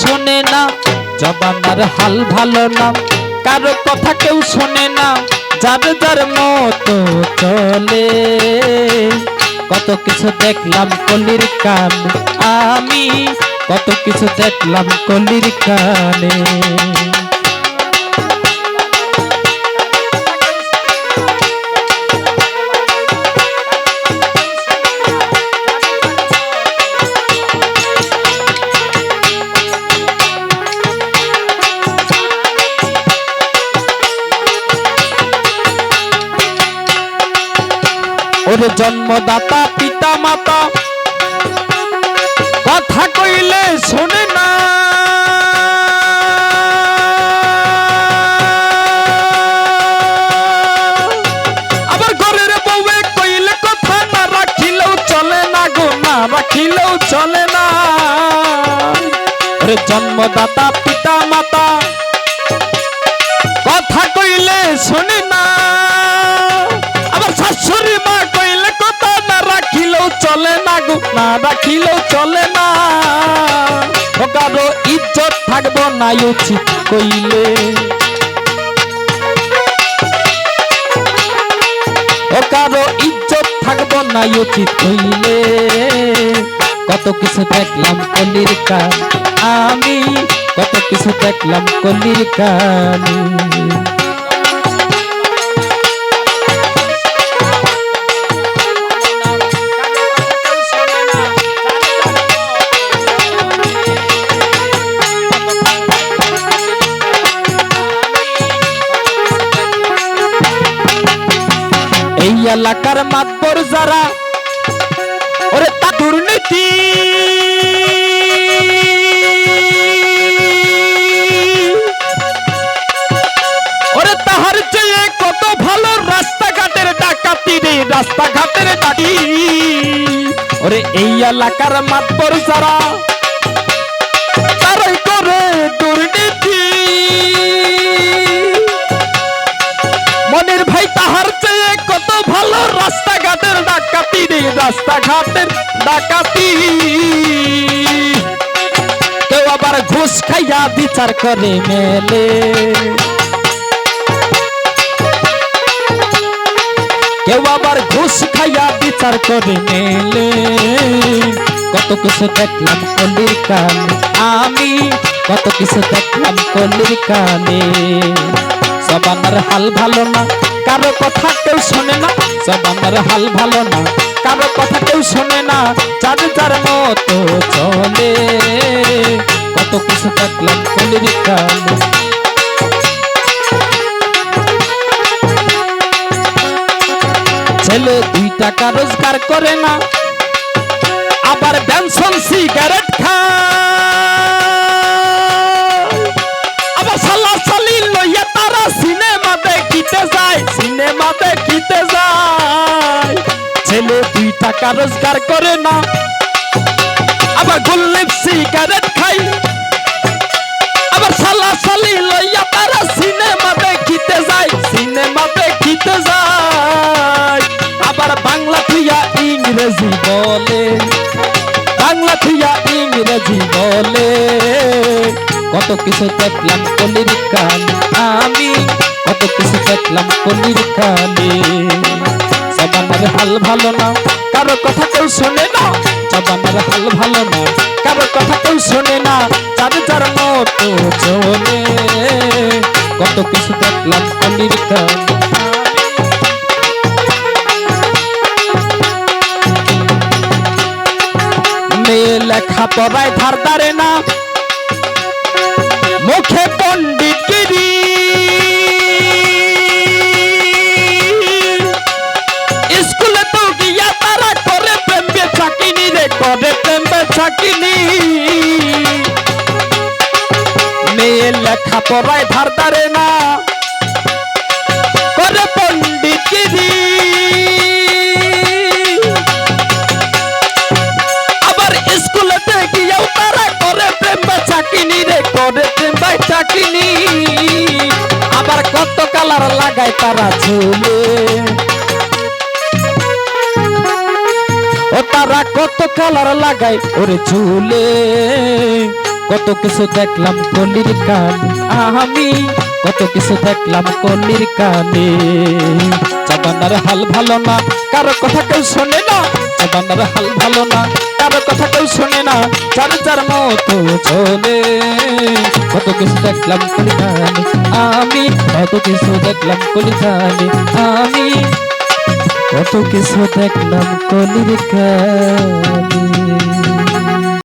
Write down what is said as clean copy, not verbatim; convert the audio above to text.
শোনে না, জবানার হাল ভালো না, কারো কথা কেউ শোনে না, যার যার মতো চলে। কত কিছু দেখলাম কলির কান, আমি কত কিছু দেখলাম কলির কানে। ওরে জন্মদাতা পিতা মাতা কথা কইলে শোনে না, আবার ঘরের বউয়ে কইলে কথা না রাখিলেও চলে না গো, না রাখিলেও চলে না। ওরে জন্মদাতা পিতা মাতা কথা কইলে শোনে না, আবার শাশুড়ি মা কইলে কথা না রাখিলেও চলে না গো, না রাখিলেও চলে না। ও কারো ইজ্জত থাকবো না উচিত কইলে, ও কারো ইজ্জত থাকবো না উচিত কইলে। কত কিছু দেখলাম কলির কান, আমি কত কিছু দেখলাম কলির কানে। এই এলাকার মাতবর যারা, ওরে তা দুর্নীতি, ওরে তাহার চেয়ে কত ভালো রাস্তাঘাটের ডাকাতি রে, রাস্তাঘাটের ডাকি। ওরে এই এলাকার মাতবর যারা, তারাই করে দুর্নীতি। মনের ভাই তাহার চেয়ে কত ভালো রাস্তাঘাটের ডাকাতি রে, রাস্তাঘাটের ডাকাতি। কেউ আবার ঘুষ খাইয়া বিচার করে মেলে, কেউ আবার ঘুষ খাইয়া বিচার করে মেলে। কত কিছু দেখলাম কলির কানে, আমি কত কিছু দেখলাম কলির কানে। জবানার হাল ভালো না, কারো কথা কেউ শোনে না, জবানার হাল ভালো না, কারো কথা কেউ শোনে না, যার যার মতো চলে। কত কিছু দেখলাম কলির কানে। ছেলে 2 টাকা রোজগার করে না, আবার বেনসন সিগারেট খায়, আবার সালাসালি লইয়া তারা সিনেমা দেখিতে যায়, সিনেমা দেখিতে যায়। ছেলে 2 টাকা রোজগার করে না, আবার গোল্লিপ সিগারেট খায়, আবার সালাসালি লইয়া তারা সিনেমা দেখিতে যায়, সিনেমা দেখিতে যায়। আবার বাংলা থুইয়া ইংরেজি বলে, বাংলা থুইয়া ইংরেজি বলে। কত কিছু দেখলাম কলির কান, আমি কত কিছু দেখলাম কলির কানে। জবানার হাল ভালো না, কারো কথা কেউ শোনে না, জবানার হাল ভালো না, কারো কথা কেউ শোনে না, যার যার মতো চলে। কত কিছু দেখলাম কলির কানে। মেয়ে লেখা পড়ায় ধার ধারে না, মুখে পণ্ডিতগিরি, স্কুলে তো গিয়া তারা করে প্রেম বেচাকিনি রে, করে প্রেম বেচাকিনি। মেয়ে লেখা পড়ায় ধার ধারে না, করে পণ্ডিতগিরি। আবার স্কুলেতে গিয়েও তারা করে প্রেম বেচাকিনি রে, করে প্রেম বেচাকিনি। আবার কত কালার লাগায় তারা ঝুলে, ও তারা কত কালার লাগায় ওরে ঝুলে। কত কিছু দেখলাম কলির কানে, আমি কত কিছু দেখলাম কলির কানে। জামানার হাল ভালো না, কারো কথা কেউ শোনে না। জামানার হাল ভালো না, কারো কথা কেউ শোনে না। যার যার মতো চলে। কত কিছু দেখলাম কলির কানে, আমি কত কিছু দেখলাম কলির কানে, আমি কত কিছু দেখলাম কলির কানে।